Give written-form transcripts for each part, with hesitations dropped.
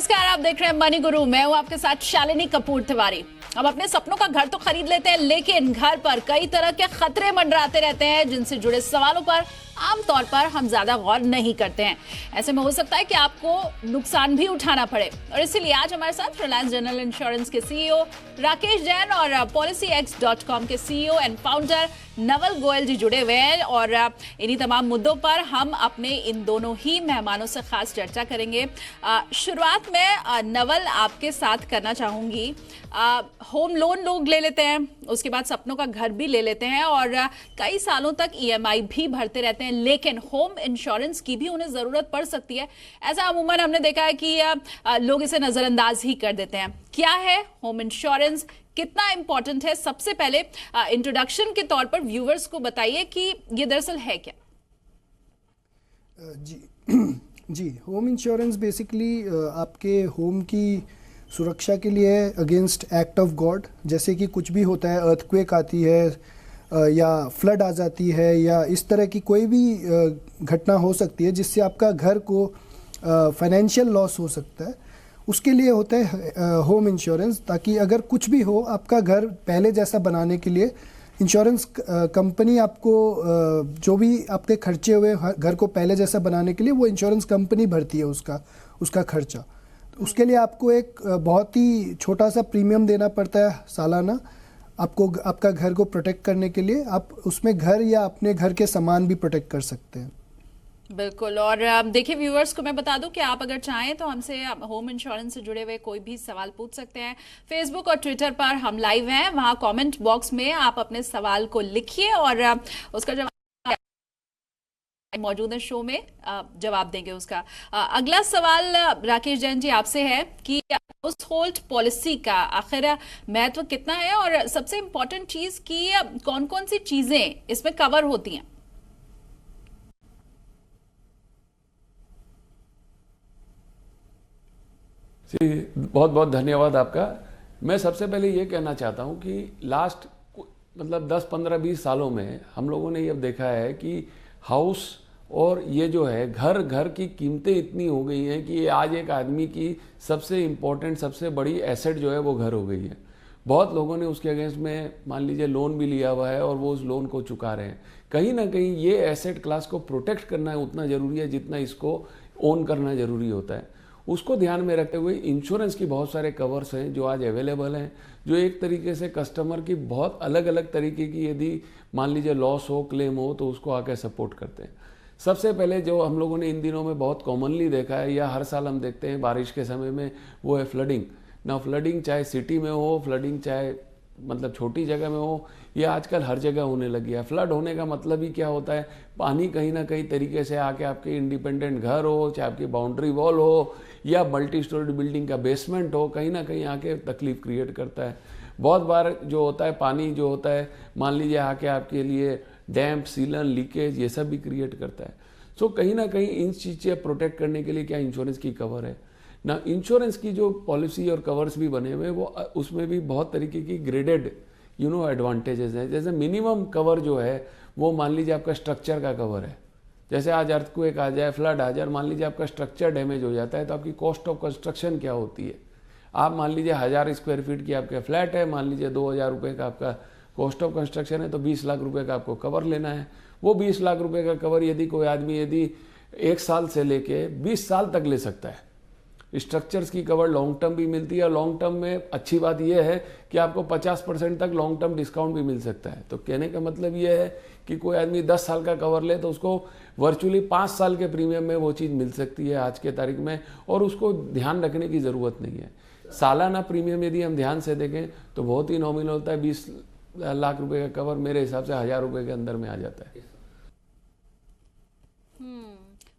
नमस्कार, आप देख रहे हैं मनी गुरु। मैं हूं आपके साथ शालिनी कपूर तिवारी। हम अपने सपनों का घर तो खरीद लेते हैं, लेकिन घर पर कई तरह के खतरे मंडराते रहते हैं जिनसे जुड़े सवालों पर आमतौर पर हम ज्यादा गौर नहीं करते हैं। ऐसे में हो सकता है कि आपको नुकसान भी उठाना पड़े, और इसीलिए आज हमारे साथ रिलायंस जनरल इंश्योरेंस के सीईओ राकेश जैन और policyx.com के C E O and founder Naval Goyal ji जुड़े हुए हैं, और इन्हीं तमाम मुद्दों पर हम अपने इन दोनों ही मेहमानों से खास चर्चा करेंगे। शुरुआत में नवल आपके साथ करना चाहूंगी। होम लोन लोग ले लेते हैं, उसके बाद सपनों का घर भी ले लेते हैं और कई सालों तक ईएमआई भी भरते रहते हैं, लेकिन होम इंश्योरेंस की भी उन्हें जरूरत पड़ सकती है। ऐसा अमूमन हमने देखा है कि लोग इसे नजरअंदाज ही कर देते हैं। क्या है होम इंश्योरेंस, कितना इंपॉर्टेंट है? सबसे पहले इंट्रोडक्शन के तौर पर व्यूअर्स को बताइए कि ये दरअसल है क्या। जी होम इंश्योरेंस बेसिकली आपके होम की सुरक्षा के लिए अगेंस्ट एक्ट ऑफ गॉड, जैसे कि कुछ भी होता है, अर्थक्वेक आती है या फ्लड आ जाती है या इस तरह की कोई भी घटना हो सकती है जिससे आपका घर को फाइनेंशियल लॉस हो सकता है, उसके लिए होता है होम इंश्योरेंस। ताकि अगर कुछ भी हो, आपका घर पहले जैसा बनाने के लिए इंश्योरेंस कंपनी आपको जो भी आपके खर्चे हुए घर को पहले जैसा बनाने के लिए वो इंश्योरेंस कंपनी भरती है उसका खर्चा। तो उसके लिए आपको एक बहुत ही छोटा सा प्रीमियम देना पड़ता है सालाना, आपको आपका घर को प्रोटेक्ट करने के लिए। आप उसमें घर या अपने घर के सामान भी प्रोटेक्ट कर सकते हैं। बिल्कुल। और देखिए व्यूअर्स को मैं बता दूं कि आप अगर चाहें तो हमसे होम इंश्योरेंस से जुड़े हुए कोई भी सवाल पूछ सकते हैं। फेसबुक और ट्विटर पर हम लाइव हैं, वहां कमेंट बॉक्स में आप अपने सवाल को लिखिए और उसका जवाब मौजूद है शो में जवाब देंगे उसका। अगला सवाल राकेश जैन जी आपसे है कि हाउस होल्ड पॉलिसी का आखिर महत्व कितना है, और सबसे इंपॉर्टेंट चीज की कौन कौन सी चीजें इसमें कवर होती हैं। जी बहुत बहुत धन्यवाद आपका। मैं सबसे पहले ये कहना चाहता हूँ कि लास्ट मतलब 10, 15, 20 सालों में हम लोगों ने ये देखा है कि हाउस और ये जो है घर की कीमतें इतनी हो गई हैं कि आज एक आदमी की सबसे इम्पोर्टेंट सबसे बड़ी एसेट जो है वो घर हो गई है। बहुत लोगों ने उसके अगेंस्ट में मान लीजिए लोन भी लिया हुआ है और वो उस लोन को चुका रहे हैं। कहीं ना कहीं ये एसेट क्लास को प्रोटेक्ट करना उतना ज़रूरी है जितना इसको ओन करना ज़रूरी होता है। उसको ध्यान में रखते हुए इंश्योरेंस की बहुत सारे कवर्स हैं जो आज अवेलेबल हैं, जो एक तरीके से कस्टमर की बहुत अलग अलग तरीके की यदि मान लीजिए लॉस हो, क्लेम हो, तो उसको आके सपोर्ट करते हैं। सबसे पहले जो हम लोगों ने इन दिनों में बहुत कॉमनली देखा है या हर साल हम देखते हैं बारिश के समय में, वो है फ्लडिंग। ना फ्लडिंग चाहे सिटी में हो, फ्लडिंग चाहे मतलब छोटी जगह में हो, ये आजकल हर जगह होने लगी है। फ्लड होने का मतलब ही क्या होता है, पानी कहीं ना कहीं तरीके से आके आपके इंडिपेंडेंट घर हो, चाहे आपकी बाउंड्री वॉल हो या मल्टी स्टोरी बिल्डिंग का बेसमेंट हो, कहीं ना कहीं आके तकलीफ क्रिएट करता है। बहुत बार जो होता है पानी जो होता है मान लीजिए आके आपके लिए डैम्प, सीलन, लीकेज ये सब भी क्रिएट करता है। सो कहीं ना कहीं इन चीज़ें प्रोटेक्ट करने के लिए क्या इंश्योरेंस की कवर है ना। इंश्योरेंस की जो पॉलिसी और कवर्स भी बने हुए वो उसमें भी बहुत तरीके की ग्रेडेड एडवांटेजेस हैं। जैसे मिनिमम कवर जो है वो मान लीजिए आपका स्ट्रक्चर का कवर है। जैसे आज अर्थक्वेक आ जाए, फ्लड आ जाए, मान लीजिए आपका स्ट्रक्चर डैमेज हो जाता है तो आपकी कॉस्ट ऑफ कंस्ट्रक्शन क्या होती है। आप मान लीजिए 1000 स्क्वायर फीट की आपका फ्लैट है, मान लीजिए 2000 रुपये का आपका कॉस्ट ऑफ कंस्ट्रक्शन है, तो 20 लाख रुपए का आपको कवर लेना है। वो 20 लाख रुपए का कवर यदि कोई आदमी यदि 1 साल से लेके 20 साल तक ले सकता है। स्ट्रक्चर्स की कवर लॉन्ग टर्म भी मिलती है, और लॉन्ग टर्म में अच्छी बात यह है कि आपको 50% तक लॉन्ग टर्म डिस्काउंट भी मिल सकता है। तो कहने का मतलब यह है कि कोई आदमी 10 साल का कवर ले तो उसको वर्चुअली 5 साल के प्रीमियम में वो चीज़ मिल सकती है आज के तारीख में, और उसको ध्यान रखने की ज़रूरत नहीं है। सालाना प्रीमियम यदि हम ध्यान से देखें तो बहुत ही नॉमिनल होता है। 20 लाख रुपए का कवर मेरे हिसाब से 1000 रुपए के अंदर में आ जाता है।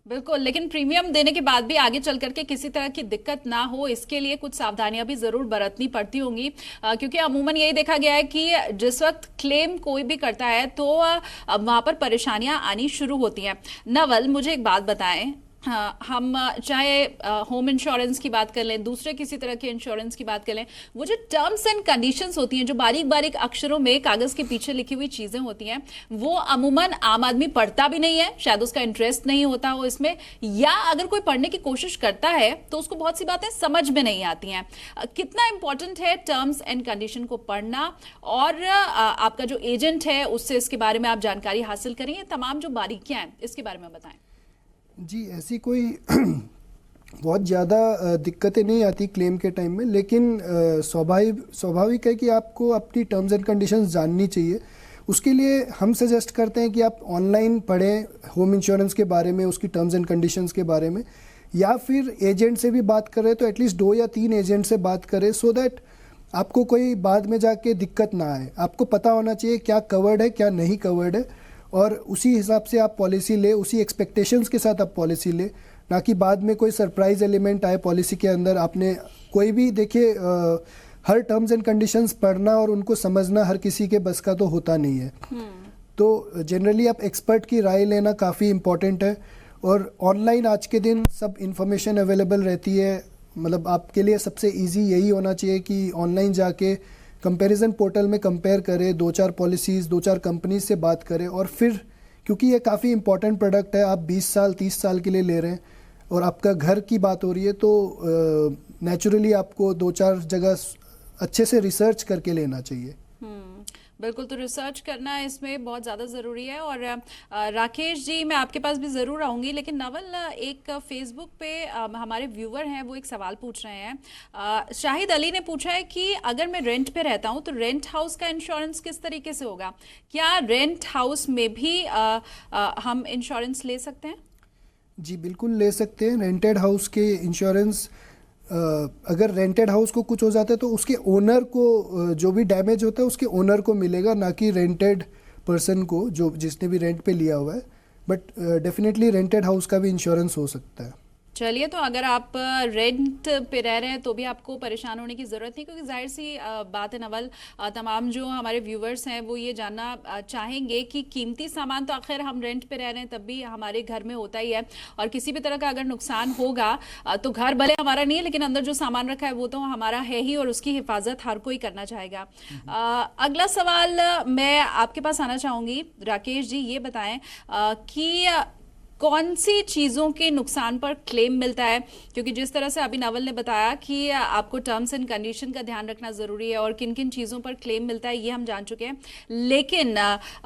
बिल्कुल, लेकिन प्रीमियम देने के बाद भी आगे चल करके किसी तरह की दिक्कत ना हो, इसके लिए कुछ सावधानियां भी जरूर बरतनी पड़ती होंगी, क्योंकि अमूमन यही देखा गया है कि जिस वक्त क्लेम कोई भी करता है तो वहां पर परेशानियां आनी शुरू होती हैं। नवल, मुझे एक बात बताएं, हाँ, हम चाहे होम इंश्योरेंस की बात कर लें, दूसरे किसी तरह के इंश्योरेंस की बात कर लें, वो जो टर्म्स एंड कंडीशंस होती हैं, जो बारीक बारीक अक्षरों में कागज के पीछे लिखी हुई चीजें होती हैं, वो अमूमन आम आदमी पढ़ता भी नहीं है, शायद उसका इंटरेस्ट नहीं होता हो इसमें, या अगर कोई पढ़ने की कोशिश करता है तो उसको बहुत सी बातें समझ में नहीं आती हैं। कितना इंपॉर्टेंट है टर्म्स एंड कंडीशन को पढ़ना, और आपका जो एजेंट है उससे इसके बारे में आप जानकारी हासिल करें, ये तमाम जो बारीकियां हैं इसके बारे में बताएं। जी, ऐसी कोई बहुत ज़्यादा दिक्कतें नहीं आती क्लेम के टाइम में, लेकिन स्वाभाविक है कि आपको अपनी टर्म्स एंड कंडीशंस जाननी चाहिए। उसके लिए हम सजेस्ट करते हैं कि आप ऑनलाइन पढ़ें होम इंश्योरेंस के बारे में, उसकी टर्म्स एंड कंडीशंस के बारे में, या फिर एजेंट से भी बात करें तो एटलीस्ट 2 या 3 एजेंट से बात करें, सो दैट आपको कोई बाद में जाके दिक्कत ना आए। आपको पता होना चाहिए क्या कवर्ड है, क्या नहीं कवर्ड है, और उसी हिसाब से आप पॉलिसी ले, उसी एक्सपेक्टेशंस के साथ आप पॉलिसी ले, ना कि बाद में कोई सरप्राइज एलिमेंट आए पॉलिसी के अंदर। आपने कोई भी देखिए, हर टर्म्स एंड कंडीशंस पढ़ना और उनको समझना हर किसी के बस का तो होता नहीं है। तो जनरली आप एक्सपर्ट की राय लेना काफ़ी इम्पॉर्टेंट है, और ऑनलाइन आज के दिन सब इंफॉर्मेशन अवेलेबल रहती है। मतलब आपके लिए सबसे ईजी यही होना चाहिए कि ऑनलाइन जाके कंपैरिजन पोर्टल में कंपेयर करें, 2-4 पॉलिसीज़, 2-4 कंपनीज से बात करें, और फिर क्योंकि ये काफ़ी इंपॉर्टेंट प्रोडक्ट है, आप 20 साल 30 साल के लिए ले रहे हैं और आपका घर की बात हो रही है, तो नेचुरली आपको 2-4 जगह अच्छे से रिसर्च करके लेना चाहिए। बिल्कुल, तो रिसर्च करना इसमें बहुत ज़्यादा ज़रूरी है। और राकेश जी, मैं आपके पास भी ज़रूर आऊँगी, लेकिन नवल, एक फेसबुक पे हमारे व्यूवर हैं, वो एक सवाल पूछ रहे हैं। शाहिद अली ने पूछा है कि अगर मैं रेंट पे रहता हूँ तो रेंट हाउस का इंश्योरेंस किस तरीके से होगा? क्या रेंट हाउस में भी हम इंश्योरेंस ले सकते हैं? जी बिल्कुल ले सकते हैं। रेंटेड हाउस के इंश्योरेंस, अगर रेंटेड हाउस को कुछ हो जाता है तो उसके ओनर को जो भी डैमेज होता है उसके ओनर को मिलेगा, ना कि रेंटेड पर्सन को, जो जिसने भी रेंट पे लिया हुआ है। बट डेफिनेटली रेंटेड हाउस का भी इंश्योरेंस हो सकता है। चलिए, तो अगर आप रेंट पे रह रहे हैं तो भी आपको परेशान होने की ज़रूरत नहीं, क्योंकि जाहिर सी बात है नवल, तमाम जो हमारे व्यूवर्स हैं वो ये जानना चाहेंगे कि कीमती सामान तो आखिर हम रेंट पे रह रहे हैं तब भी हमारे घर में होता ही है, और किसी भी तरह का अगर नुकसान होगा तो घर भले हमारा नहीं है, लेकिन अंदर जो सामान रखा है वो तो हमारा है ही, और उसकी हिफाजत हर कोई करना चाहेगा। अगला सवाल मैं आपके पास आना चाहूँगी। राकेश जी, ये बताएं कि कौन सी चीज़ों के नुकसान पर क्लेम मिलता है? क्योंकि जिस तरह से अभी नवल ने बताया कि आपको टर्म्स एंड कंडीशन का ध्यान रखना ज़रूरी है और किन किन चीज़ों पर क्लेम मिलता है ये हम जान चुके हैं, लेकिन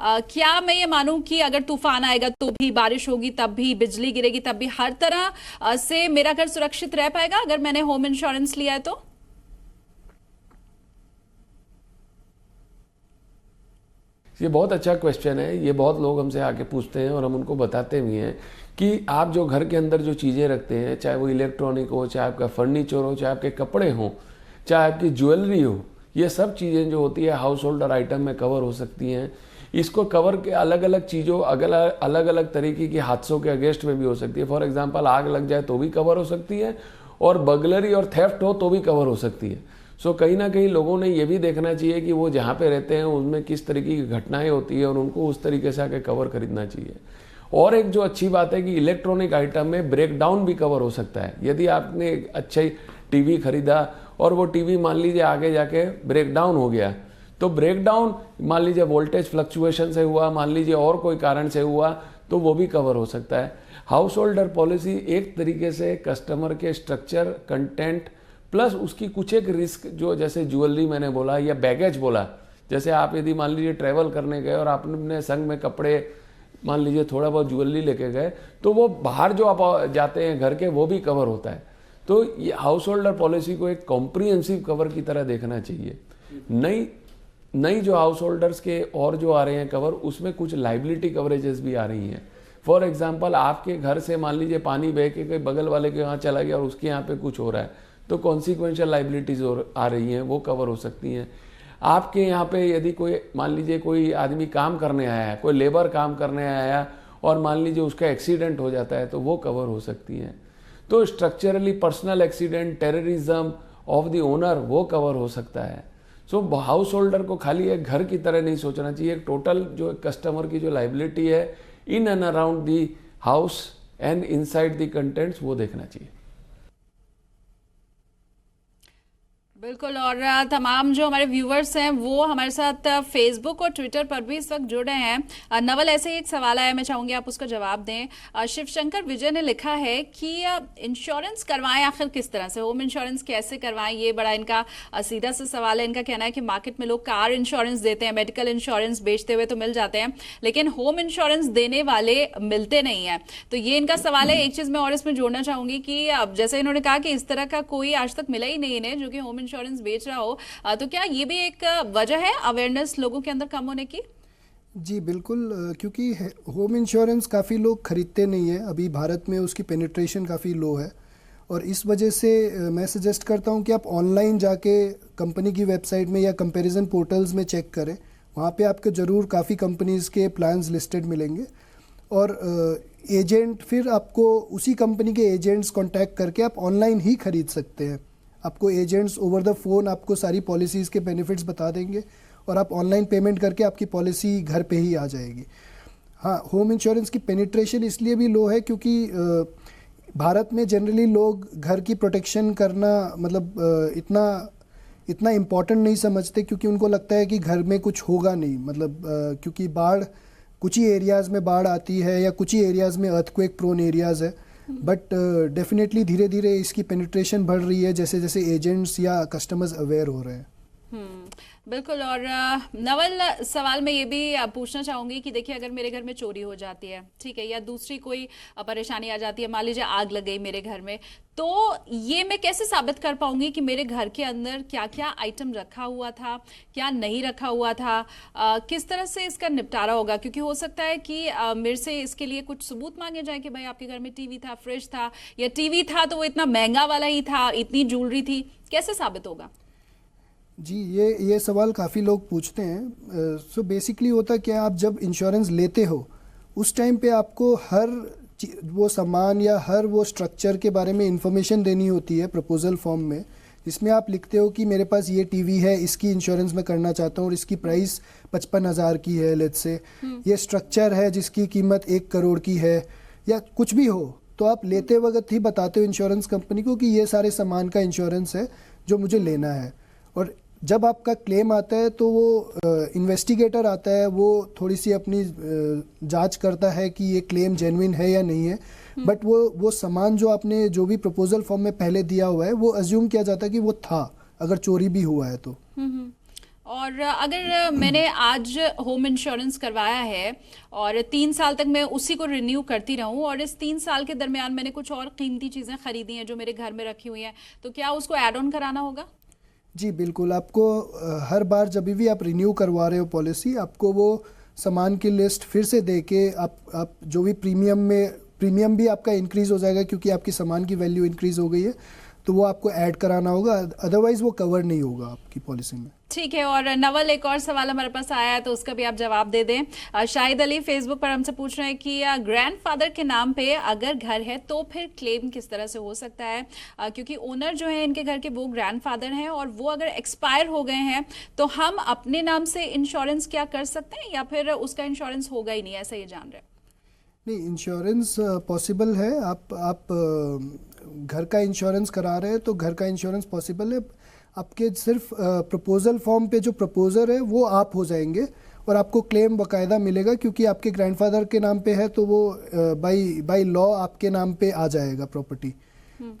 क्या मैं ये मानूं कि अगर तूफान आएगा तो भी, बारिश होगी तब भी, बिजली गिरेगी तब भी, हर तरह से मेरा घर सुरक्षित रह पाएगा अगर मैंने होम इंश्योरेंस लिया है तो? ये बहुत अच्छा क्वेश्चन है। ये बहुत लोग हमसे आके पूछते हैं और हम उनको बताते भी हैं कि आप जो घर के अंदर जो चीज़ें रखते हैं, चाहे वो इलेक्ट्रॉनिक हो, चाहे आपका फर्नीचर हो, चाहे आपके कपड़े हों, चाहे आपकी ज्वेलरी हो, ये सब चीज़ें जो होती है हाउस होल्डर आइटम में कवर हो सकती हैं। इसको कवर के अलग अलग चीज़ों, अलग अलग तरीके की हादसों के अगेंस्ट में भी हो सकती है। फॉर एग्जाम्पल, आग लग जाए तो भी कवर हो सकती है, और बगलरी और थेफ्ट हो तो भी कवर हो सकती है। सो कहीं ना कहीं लोगों ने ये भी देखना चाहिए कि वो जहाँ पे रहते हैं उनमें किस तरीके की घटनाएं होती है, और उनको उस तरीके से आके कवर खरीदना चाहिए। और एक जो अच्छी बात है कि इलेक्ट्रॉनिक आइटम में ब्रेकडाउन भी कवर हो सकता है। यदि आपने एक अच्छा टीवी खरीदा और वो टीवी मान लीजिए आगे जाके ब्रेकडाउन हो गया, तो ब्रेकडाउन मान लीजिए वोल्टेज फ्लक्चुएशन से हुआ, मान लीजिए और कोई कारण से हुआ, तो वो भी कवर हो सकता है। हाउस होल्डर पॉलिसी एक तरीके से कस्टमर के स्ट्रक्चर, कंटेंट प्लस उसकी कुछ एक रिस्क, जो जैसे ज्वेलरी मैंने बोला या बैगेज बोला, जैसे आप यदि मान लीजिए ट्रैवल करने गए और आपने अपने संग में कपड़े, मान लीजिए थोड़ा बहुत ज्वेलरी लेके गए, तो वो बाहर जो आप जाते हैं घर के, वो भी कवर होता है। तो ये हाउस होल्डर पॉलिसी को एक कॉम्प्रिहेंसिव कवर की तरह देखना चाहिए। नई जो हाउस होल्डर्स के और जो आ रहे हैं कवर, उसमें कुछ लाइबिलिटी कवरेजेस भी आ रही हैं। फॉर एग्जाम्पल, आपके घर से मान लीजिए पानी बह के कोई बगल वाले के यहाँ चला गया और उसके यहाँ पे कुछ हो रहा है, तो कॉन्सिक्वेंशियल लाइबिलिटीज आ रही हैं, वो कवर हो सकती हैं। आपके यहाँ पे यदि कोई, मान लीजिए कोई आदमी काम करने आया है, कोई लेबर काम करने आया और मान लीजिए उसका एक्सीडेंट हो जाता है, तो वो कवर हो सकती हैं। तो structurally personal accident, terrorism of the owner, वो कवर हो सकता है। सो हाउस होल्डर को खाली एक घर की तरह नहीं सोचना चाहिए। एक टोटल जो कस्टमर की जो लाइबिलिटी है in and around the house and inside the contents वो देखना चाहिए। बिल्कुल। और तमाम जो हमारे व्यूवर्स हैं वो हमारे साथ फेसबुक और ट्विटर पर भी इस वक्त जुड़े हैं। नवल, ऐसे ही एक सवाल आया, मैं चाहूंगी आप उसका जवाब दें। शिवशंकर विजय ने लिखा है कि इंश्योरेंस करवाएं आखिर किस तरह से, होम इंश्योरेंस कैसे करवाएं, ये बड़ा इनका सीधा सा सवाल है। इनका कहना है कि मार्केट में लोग कार इंश्योरेंस देते हैं, मेडिकल इंश्योरेंस बेचते हुए तो मिल जाते हैं, लेकिन होम इंश्योरेंस देने वाले मिलते नहीं है। तो ये इनका सवाल है। एक चीज मैं और इसमें जोड़ना चाहूंगी कि जैसे इन्होंने कहा कि इस तरह का कोई आज तक मिला ही नहीं इन्हें जो कि होम इंश्योरेंस बेच रहा हो, तो क्या ये भी एक वजह है अवेयरनेस लोगों के अंदर कम होने की? जी बिल्कुल, क्योंकि होम इंश्योरेंस काफ़ी लोग खरीदते नहीं है, अभी भारत में उसकी पेनिट्रेशन काफ़ी लो है, और इस वजह से मैं सजेस्ट करता हूं कि आप ऑनलाइन जाके कंपनी की वेबसाइट में या कंपैरिजन पोर्टल्स में चेक करें। वहां पे आपको ज़रूर काफ़ी कंपनीज़ के प्लान्स लिस्टेड मिलेंगे, और एजेंट फिर आपको उसी कंपनी के एजेंट्स कांटेक्ट करके आप ऑनलाइन ही खरीद सकते हैं। आपको एजेंट्स ओवर द फ़ोन आपको सारी पॉलिसीज़ के बेनिफिट्स बता देंगे, और आप ऑनलाइन पेमेंट करके आपकी पॉलिसी घर पे ही आ जाएगी। हाँ, होम इंश्योरेंस की पेनिट्रेशन इसलिए भी लो है क्योंकि भारत में जनरली लोग घर की प्रोटेक्शन करना मतलब इतना इम्पोर्टेंट नहीं समझते, क्योंकि उनको लगता है कि घर में कुछ होगा नहीं, मतलब क्योंकि बाढ़ कुछ ही एरियाज़ में बाढ़ आती है या कुछ ही एरियाज़ में अर्थक्वेक प्रोन एरियाज़ है। बट डेफिनेटली धीरे धीरे इसकी पेनिट्रेशन बढ़ रही है जैसे जैसे एजेंट्स या कस्टमर्स अवेयर हो रहे हैं। बिल्कुल। और नवल, सवाल मैं ये भी पूछना चाहूंगी कि देखिए, अगर मेरे घर में चोरी हो जाती है, ठीक है, या दूसरी कोई परेशानी आ जाती है, मान लीजिए आग लग गई मेरे घर में, तो ये मैं कैसे साबित कर पाऊंगी कि मेरे घर के अंदर क्या क्या आइटम रखा हुआ था, क्या नहीं रखा हुआ था, किस तरह से इसका निपटारा होगा? क्योंकि हो सकता है कि मेरे से इसके लिए कुछ सबूत मांगे जाए कि भाई आपके घर में टीवी था, फ्रिज था, या टीवी था तो वो इतना महंगा वाला ही था, इतनी ज्वेलरी थी, कैसे साबित होगा? जी, ये सवाल काफ़ी लोग पूछते हैं। सो बेसिकली होता क्या है, आप जब इंश्योरेंस लेते हो उस टाइम पे आपको हर वो सामान या हर वो स्ट्रक्चर के बारे में इंफॉर्मेशन देनी होती है प्रपोजल फॉर्म में, जिसमें आप लिखते हो कि मेरे पास ये टीवी है, इसकी इंश्योरेंस मैं करना चाहता हूँ और इसकी प्राइस 55,000 की है, लेट्स से ये स्ट्रक्चर है जिसकी कीमत 1 करोड़ की है, या कुछ भी हो, तो आप लेते वक्त ही बताते हो इंश्योरेंस कंपनी को कि ये सारे सामान का इंश्योरेंस है जो मुझे लेना है। और जब आपका क्लेम आता है तो वो इन्वेस्टिगेटर आता है, वो थोड़ी सी अपनी जांच करता है कि ये क्लेम जेन्युइन है या नहीं है, बट वो सामान जो आपने जो भी प्रपोजल फॉर्म में पहले दिया हुआ है वो अज्यूम किया जाता है कि वो था, अगर चोरी भी हुआ है तो। और अगर मैंने आज होम इंश्योरेंस करवाया है और 3 साल तक मैं उसी को रिन्यू करती रहूं, और इस 3 साल के दरमियान मैंने कुछ और कीमती चीज़ें खरीदी हैं जो मेरे घर में रखी हुई हैं, तो क्या उसको ऐड ऑन कराना होगा? जी बिल्कुल, आपको हर बार जब भी आप रिन्यू करवा रहे हो पॉलिसी, आपको वो सामान की लिस्ट फिर से दे के आप जो भी प्रीमियम भी आपका इंक्रीज़ हो जाएगा क्योंकि आपकी सामान की वैल्यू इंक्रीज़ हो गई है, तो वो आपको ऐड कराना होगा, अदरवाइज़ वो कवर नहीं होगा आपकी पॉलिसी में। ठीक है। और नवल, एक और सवाल हमारे पास आया है तो उसका भी आप जवाब दे दें। शाहिद अली फेसबुक पर हमसे पूछ रहे हैं कि ग्रैंडफादर के नाम पे अगर घर है तो फिर क्लेम किस तरह से हो सकता है, क्योंकि ओनर जो है इनके घर के वो ग्रैंडफादर हैं, और वो अगर एक्सपायर हो गए हैं तो हम अपने नाम से इंश्योरेंस क्या कर सकते हैं, या फिर उसका इंश्योरेंस होगा ही नहीं, ऐसा ये जान रहे हैं? नहीं, इंश्योरेंस पॉसिबल है। आप घर का इंश्योरेंस करा रहे हैं तो घर का इंश्योरेंस पॉसिबल है। आपके सिर्फ प्रपोजल फॉर्म पे जो प्रपोजर है वो आप हो जाएंगे, और आपको क्लेम बाकायदा मिलेगा क्योंकि आपके ग्रैंडफादर के नाम पे है, तो वो बाय लॉ आपके नाम पे आ जाएगा प्रॉपर्टी,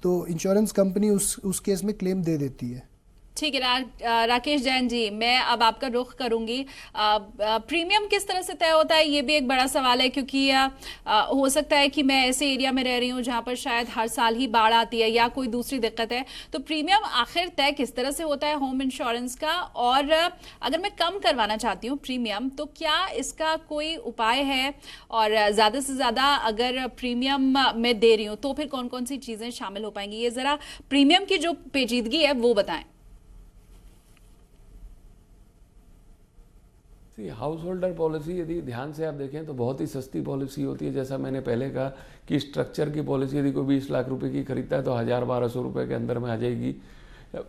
तो इंश्योरेंस कंपनी उस केस में क्लेम दे देती है। ठीक है। राकेश जैन जी, मैं अब आपका रुख करूंगी। प्रीमियम किस तरह से तय होता है, ये भी एक बड़ा सवाल है, क्योंकि हो सकता है कि मैं ऐसे एरिया में रह रही हूँ जहाँ पर शायद हर साल ही बाढ़ आती है या कोई दूसरी दिक्कत है, तो प्रीमियम आखिर तय किस तरह से होता है होम इंश्योरेंस का? और अगर मैं कम करवाना चाहती हूँ प्रीमियम, तो क्या इसका कोई उपाय है? और ज़्यादा से ज़्यादा अगर प्रीमियम मैं दे रही हूँ तो फिर कौन कौन सी चीज़ें शामिल हो पाएंगी? ये ज़रा प्रीमियम की जो पेचीदगी है वो बताएं। हाउस होल्डर पॉलिसी यदि ध्यान से आप देखें तो बहुत ही सस्ती पॉलिसी होती है। जैसा मैंने पहले कहा कि स्ट्रक्चर की पॉलिसी यदि कोई 20 लाख रुपए की खरीदता है तो 1,000-1,200 रुपये के अंदर में आ जाएगी।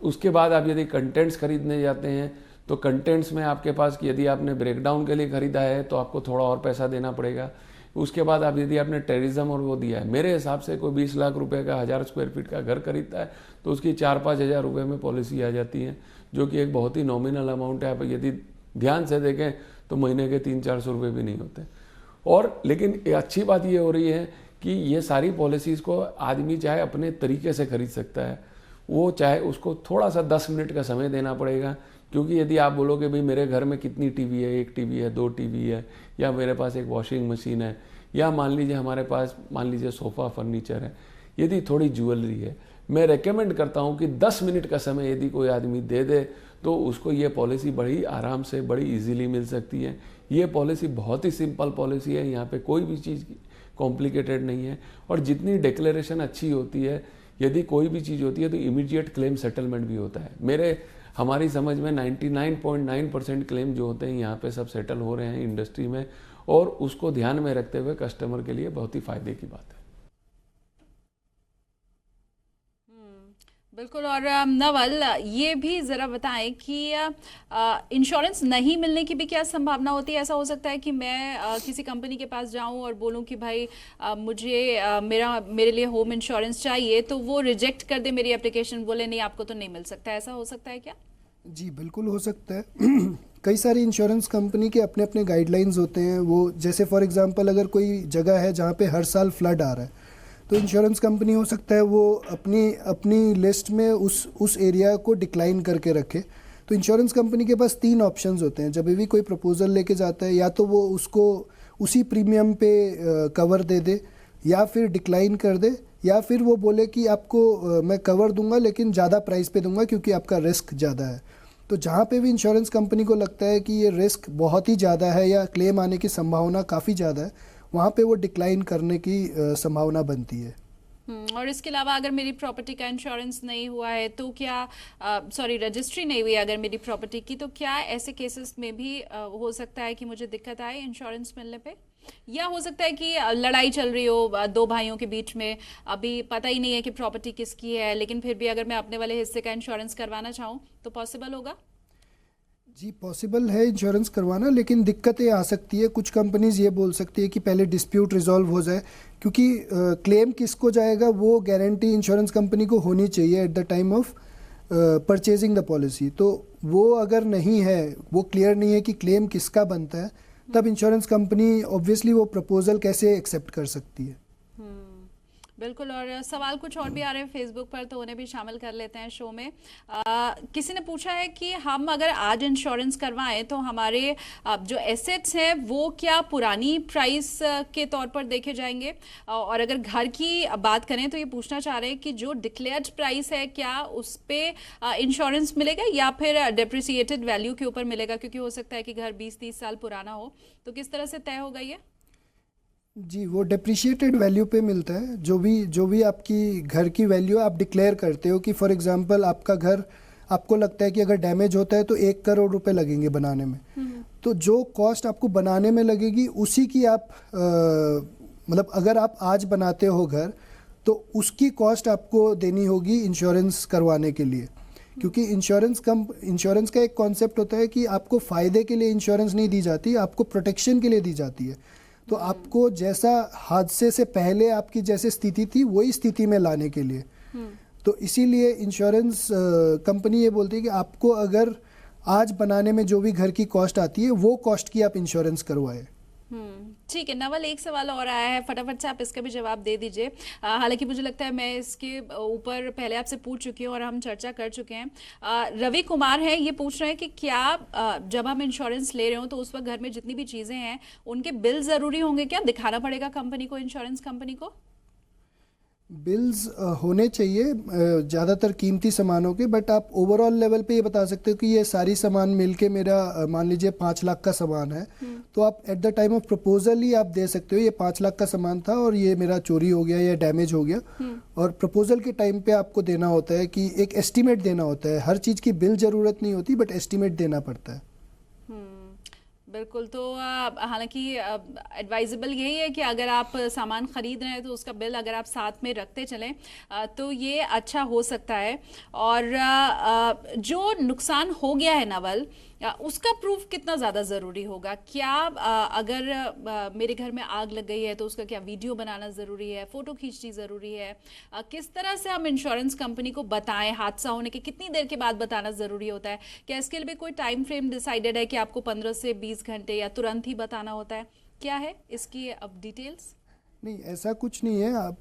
उसके बाद आप यदि कंटेंट्स खरीदने जाते हैं तो कंटेंट्स में आपके पास यदि आपने ब्रेकडाउन के लिए खरीदा है तो आपको थोड़ा और पैसा देना पड़ेगा। उसके बाद आप यदि आपने टेररिज्म और वो दिया है, मेरे हिसाब से कोई 20 लाख रुपए का 1000 स्क्वायर फीट का घर खरीदता है तो उसकी 4-5 हज़ार रुपये में पॉलिसी आ जाती है, जो कि एक बहुत ही नॉमिनल अमाउंट है। आप यदि ध्यान से देखें तो महीने के 300-400 रुपये भी नहीं होते। और लेकिन अच्छी बात ये हो रही है कि ये सारी पॉलिसीज़ को आदमी चाहे अपने तरीके से खरीद सकता है, वो चाहे उसको थोड़ा सा 10 मिनट का समय देना पड़ेगा। क्योंकि यदि आप बोलोगे भाई मेरे घर में कितनी टीवी है, 1 टीवी है, 2 टीवी है, या मेरे पास एक वॉशिंग मशीन है, या मान लीजिए हमारे पास सोफ़ा फर्नीचर है, यदि थोड़ी ज्वेलरी है, मैं रेकमेंड करता हूँ कि 10 मिनट का समय यदि कोई आदमी दे दे तो उसको ये पॉलिसी बड़ी आराम से, बड़ी इजीली मिल सकती है। ये पॉलिसी बहुत ही सिंपल पॉलिसी है, यहाँ पे कोई भी चीज़ कॉम्प्लिकेटेड नहीं है। और जितनी डिक्लेरेशन अच्छी होती है, यदि कोई भी चीज़ होती है तो इमीडिएट क्लेम सेटलमेंट भी होता है। हमारी समझ में 99.9% क्लेम जो होते हैं यहाँ पे सब सेटल हो रहे हैं इंडस्ट्री में, और उसको ध्यान में रखते हुए कस्टमर के लिए बहुत ही फ़ायदे की बात है। बिल्कुल। और नवल, ये भी ज़रा बताएं कि इंश्योरेंस नहीं मिलने की भी क्या संभावना होती है? ऐसा हो सकता है कि मैं किसी कंपनी के पास जाऊं और बोलूं कि भाई मुझे मेरे लिए होम इंश्योरेंस चाहिए, तो वो रिजेक्ट कर दे मेरी एप्लीकेशन, बोले नहीं आपको तो नहीं मिल सकता। ऐसा हो सकता है क्या? जी बिल्कुल हो सकता है। कई सारी इंश्योरेंस कंपनी के अपने अपने गाइडलाइंस होते हैं। वो जैसे फॉर एग्जांपल अगर कोई जगह है जहाँ पे हर साल फ्लड आ रहा है, तो इंश्योरेंस कंपनी हो सकता है वो अपनी लिस्ट में उस एरिया को डिक्लाइन करके रखे। तो इंश्योरेंस कंपनी के पास 3 ऑप्शंस होते हैं। जब भी कोई प्रपोजल लेके जाता है, या तो वो उसको उसी प्रीमियम पे कवर दे दे, या फिर डिक्लाइन कर दे, या फिर वो बोले कि आपको मैं कवर दूंगा लेकिन ज़्यादा प्राइस पे दूंगा क्योंकि आपका रिस्क ज़्यादा है। तो जहाँ पे भी इंश्योरेंस कंपनी को लगता है कि ये रिस्क बहुत ही ज़्यादा है या क्लेम आने की संभावना काफ़ी ज़्यादा है, वहाँ पे वो डिक्लाइन करने की संभावना बनती है। और इसके अलावा अगर मेरी प्रॉपर्टी का इंश्योरेंस नहीं हुआ है तो क्या, रजिस्ट्री नहीं हुई अगर मेरी प्रॉपर्टी की, तो क्या ऐसे केसेस में भी हो सकता है कि मुझे दिक्कत आए इंश्योरेंस मिलने पे? या हो सकता है कि लड़ाई चल रही हो 2 भाइयों के बीच में, अभी पता ही नहीं है कि प्रॉपर्टी किसकी है, लेकिन फिर भी अगर मैं अपने वाले हिस्से का इंश्योरेंस करवाना चाहूँ तो पॉसिबल होगा? जी पॉसिबल है इंश्योरेंस करवाना, लेकिन दिक्कतें आ सकती है। कुछ कंपनीज ये बोल सकती है कि पहले डिस्प्यूट रिजॉल्व हो जाए, क्योंकि क्लेम किसको जाएगा वो गारंटी इंश्योरेंस कंपनी को होनी चाहिए eight the time of purchasing the policy. तो वो अगर नहीं है, वो क्लियर नहीं है कि क्लेम किसका बनता है, तब इंश्योरेंस कंपनी ऑब्वियसली वो प्रपोजल कैसे एक्सेप्ट कर सकती है। बिल्कुल। और सवाल कुछ और भी आ रहे हैं फेसबुक पर, तो उन्हें भी शामिल कर लेते हैं शो में। किसी ने पूछा है कि हम अगर आज इंश्योरेंस करवाएं तो हमारे जो एसेट्स हैं वो क्या पुरानी प्राइस के तौर पर देखे जाएंगे? और अगर घर की बात करें तो ये पूछना चाह रहे हैं कि जो डिक्लेयर्ड प्राइस है क्या उस पर इंश्योरेंस मिलेगा या फिर डेप्रिसिएटेड वैल्यू के ऊपर मिलेगा? क्योंकि हो सकता है कि घर 20-30 साल पुराना हो, तो किस तरह से तय होगा ये? जी वो डेप्रिशिएटेड वैल्यू पे मिलता है। जो भी आपकी घर की वैल्यू आप डिक्लेयर करते हो कि फॉर एग्जांपल आपका घर, आपको लगता है कि अगर डैमेज होता है तो 1 करोड़ रुपए लगेंगे बनाने में, तो जो कॉस्ट आपको बनाने में लगेगी उसी की आप मतलब अगर आप आज बनाते हो घर तो उसकी कॉस्ट आपको देनी होगी इंश्योरेंस करवाने के लिए। क्योंकि इंश्योरेंस का एक कॉन्सेप्ट होता है कि आपको फ़ायदे के लिए इंश्योरेंस नहीं दी जाती, आपको प्रोटेक्शन के लिए दी जाती है। तो आपको जैसा हादसे से पहले आपकी जैसे स्थिति थी वही स्थिति में लाने के लिए, तो इसीलिए इंश्योरेंस कंपनी ये बोलती है कि आपको अगर आज बनाने में जो भी घर की कॉस्ट आती है वो कॉस्ट की आप इंश्योरेंस करवाएं। ठीक है नवल, एक सवाल और आया है, फटाफट से आप इसका भी जवाब दे दीजिए। हालांकि मुझे लगता है मैं इसके ऊपर पहले आपसे पूछ चुकी हूँ और हम चर्चा कर चुके हैं। रवि कुमार है, ये पूछ रहे हैं कि क्या जब हम इंश्योरेंस ले रहे हो तो उस वक्त घर में जितनी भी चीज़ें हैं उनके बिल ज़रूरी होंगे क्या? दिखाना पड़ेगा कंपनी को, इंश्योरेंस कंपनी को? बिल्स होने चाहिए ज़्यादातर कीमती सामानों के, बट आप ओवरऑल लेवल पे ये बता सकते हो कि ये सारी सामान मिलके मेरा मान लीजिए 5 लाख का सामान है, तो आप at the time of proposal ही आप दे सकते हो ये 5 लाख का सामान था और ये मेरा चोरी हो गया या डैमेज हो गया। और प्रपोजल के टाइम पे आपको देना होता है कि एक एस्टिमेट देना होता है। हर चीज़ की बिल ज़रूरत नहीं होती, बट एस्टिमेट देना पड़ता है। बिल्कुल। तो हालांकि एडवाइजेबल यही है कि अगर आप सामान खरीद रहे हैं तो उसका बिल अगर आप साथ में रखते चलें तो ये अच्छा हो सकता है। और जो नुकसान हो गया है नवल, उसका प्रूफ कितना ज़्यादा ज़रूरी होगा? क्या अगर मेरे घर में आग लग गई है तो उसका क्या वीडियो बनाना ज़रूरी है, फ़ोटो खींचनी ज़रूरी है? किस तरह से हम इंश्योरेंस कंपनी को बताएं? हादसा होने के कितनी देर के बाद बताना ज़रूरी होता है? क्या इसके लिए भी कोई टाइम फ्रेम डिसाइडेड है कि आपको 15 से 20 घंटे या तुरंत ही बताना होता है? क्या है इसकी अब डिटेल्स? नहीं, ऐसा कुछ नहीं है। आप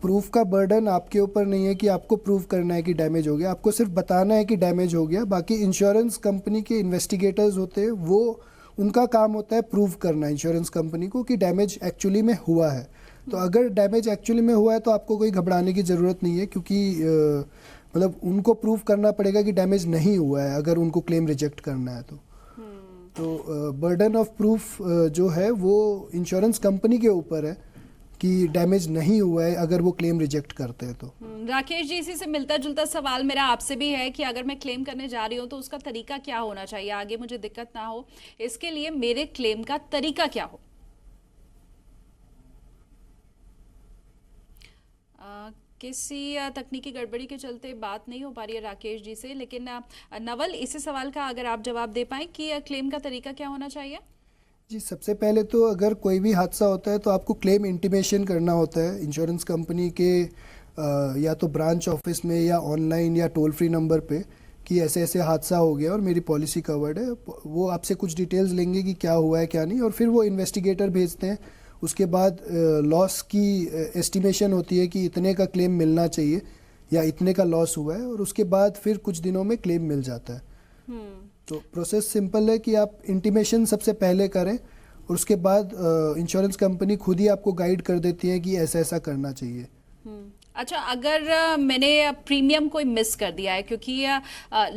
प्रूफ का बर्डन आपके ऊपर नहीं है कि आपको प्रूफ करना है कि डैमेज हो गया। आपको सिर्फ बताना है कि डैमेज हो गया। बाकी इंश्योरेंस कंपनी के इन्वेस्टिगेटर्स होते हैं, वो उनका काम होता है प्रूव करना इंश्योरेंस कंपनी को कि डैमेज एक्चुअली में हुआ है। तो अगर डैमेज एक्चुअली में हुआ है तो आपको कोई घबराने की ज़रूरत नहीं है, क्योंकि मतलब उनको प्रूव करना पड़ेगा कि डैमेज नहीं हुआ है अगर उनको क्लेम रिजेक्ट करना है तो बर्डन ऑफ प्रूफ जो है वो इंश्योरेंस कंपनी के ऊपर है कि डैमेज नहीं हुआ है अगर वो क्लेम रिजेक्ट करते हैं तो। राकेश जी, इसी से मिलता जुलता सवाल मेरा आपसे भी है कि अगर मैं क्लेम करने जा रही हूँ तो उसका तरीका क्या होना चाहिए, आगे मुझे दिक्कत ना हो, इसके लिए मेरे क्लेम का तरीका क्या हो? किसी तकनीकी गड़बड़ी के चलते बात नहीं हो पा रही है राकेश जी से, लेकिन नवल, इसी सवाल का अगर आप जवाब दे पाएं कि क्लेम का तरीका क्या होना चाहिए? जी, सबसे पहले तो अगर कोई भी हादसा होता है तो आपको क्लेम इंटीमेशन करना होता है इंश्योरेंस कंपनी के या तो ब्रांच ऑफिस में या ऑनलाइन या टोल फ्री नंबर पे कि ऐसे ऐसे हादसा हो गया और मेरी पॉलिसी कवर्ड है। वो आपसे कुछ डिटेल्स लेंगे कि क्या हुआ है क्या नहीं, और फिर वो इन्वेस्टिगेटर भेजते हैं। उसके बाद लॉस की एस्टिमेशन होती है कि इतने का क्लेम मिलना चाहिए या इतने का लॉस हुआ है, और उसके बाद फिर कुछ दिनों में क्लेम मिल जाता है। तो प्रोसेस सिंपल है कि आप इंटीमेशन सबसे पहले करें और उसके बाद इंश्योरेंस कंपनी खुद ही आपको गाइड कर देती है कि ऐसा ऐसा करना चाहिए। अच्छा, अगर मैंने प्रीमियम कोई मिस कर दिया है, क्योंकि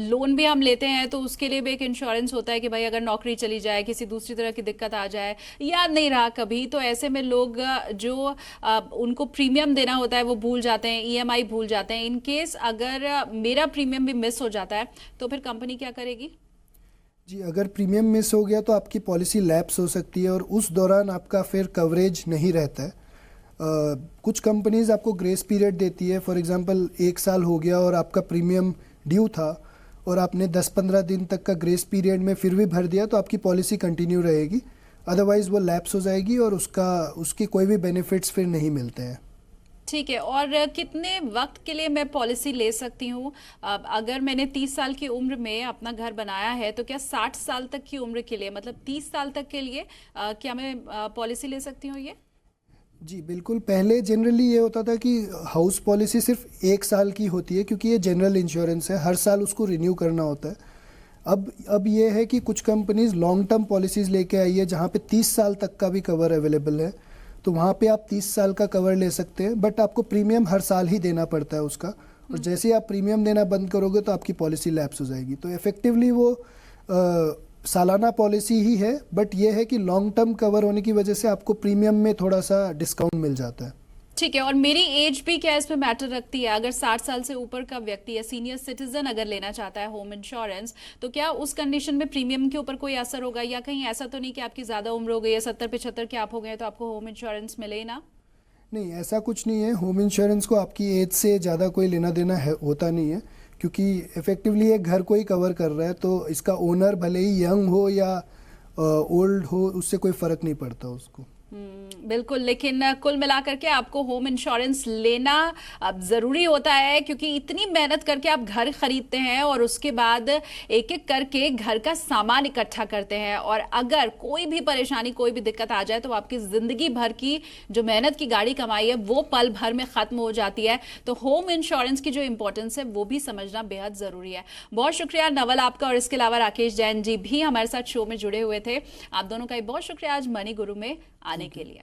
लोन भी हम लेते हैं तो उसके लिए भी एक इंश्योरेंस होता है कि भाई अगर नौकरी चली जाए, किसी दूसरी तरह की दिक्कत आ जाए, याद नहीं रहा कभी, तो ऐसे में लोग जो उनको प्रीमियम देना होता है वो भूल जाते हैं, ईएमआई भूल जाते हैं। इन केस अगर मेरा प्रीमियम भी मिस हो जाता है तो फिर कंपनी क्या करेगी? जी, अगर प्रीमियम मिस हो गया तो आपकी पॉलिसी लैप्स हो सकती है और उस दौरान आपका फिर कवरेज नहीं रहता है। कुछ कंपनीज आपको ग्रेस पीरियड देती है। फॉर एग्जांपल 1 साल हो गया और आपका प्रीमियम ड्यू था और आपने 10-15 दिन तक का ग्रेस पीरियड में फिर भी भर दिया तो आपकी पॉलिसी कंटिन्यू रहेगी। अदरवाइज़ वो लैप्स हो जाएगी और उसके कोई भी बेनिफिट्स फिर नहीं मिलते हैं। ठीक है। और कितने वक्त के लिए मैं पॉलिसी ले सकती हूँ? अगर मैंने 30 साल की उम्र में अपना घर बनाया है तो क्या 60 साल तक की उम्र के लिए, मतलब 30 साल तक के लिए क्या मैं पॉलिसी ले सकती हूँ ये? जी बिल्कुल। पहले जनरली ये होता था कि हाउस पॉलिसी सिर्फ 1 साल की होती है, क्योंकि ये जनरल इंश्योरेंस है, हर साल उसको रिन्यू करना होता है। अब ये है कि कुछ कंपनीज लॉन्ग टर्म पॉलिसीज़ लेके आई है जहाँ पे 30 साल तक का भी कवर अवेलेबल है। तो वहाँ पे आप 30 साल का कवर ले सकते हैं, बट आपको प्रीमियम हर साल ही देना पड़ता है उसका। और जैसे ही आप प्रीमियम देना बंद करोगे तो आपकी पॉलिसी लैप्स हो जाएगी। तो इफेक्टिवली वो सालाना पॉलिसी ही है, बट ये है कि लॉन्ग टर्म कवर होने की वजह से आपको प्रीमियम में थोड़ा सा डिस्काउंट मिल जाता है। ठीक है। और मेरी एज भी क्या इसमें मैटर रखती है? अगर 60 साल से ऊपर का व्यक्ति या सीनियर सिटीजन अगर लेना चाहता है होम इंश्योरेंस, तो क्या उस कंडीशन में प्रीमियम के ऊपर कोई असर होगा? या कहीं ऐसा तो नहीं कि आपकी ज़्यादा उम्र हो गई है, 70-75 के आप हो गए तो आपको होम इंश्योरेंस मिले ना? नहीं, ऐसा कुछ नहीं है। होम इंश्योरेंस को आपकी एज से ज़्यादा कोई लेना देना होता नहीं है, क्योंकि इफेक्टिवली एक घर को ही कवर कर रहा है। तो इसका ओनर भले ही यंग हो या ओल्ड हो, उससे कोई फ़र्क नहीं पड़ता उसको। बिल्कुल। लेकिन कुल मिलाकर के आपको होम इंश्योरेंस लेना अब ज़रूरी होता है, क्योंकि इतनी मेहनत करके आप घर खरीदते हैं और उसके बाद एक एक करके घर का सामान इकट्ठा करते हैं, और अगर कोई भी परेशानी, कोई भी दिक्कत आ जाए तो आपकी ज़िंदगी भर की जो मेहनत की गाड़ी कमाई है वो पल भर में ख़त्म हो जाती है। तो होम इंश्योरेंस की जो इंपॉर्टेंस है वो भी समझना बेहद ज़रूरी है। बहुत शुक्रिया नवल आपका, और इसके अलावा राकेश जैन जी भी हमारे साथ शो में जुड़े हुए थे। आप दोनों का बहुत शुक्रिया आज मनी गुरु में आने के लिए।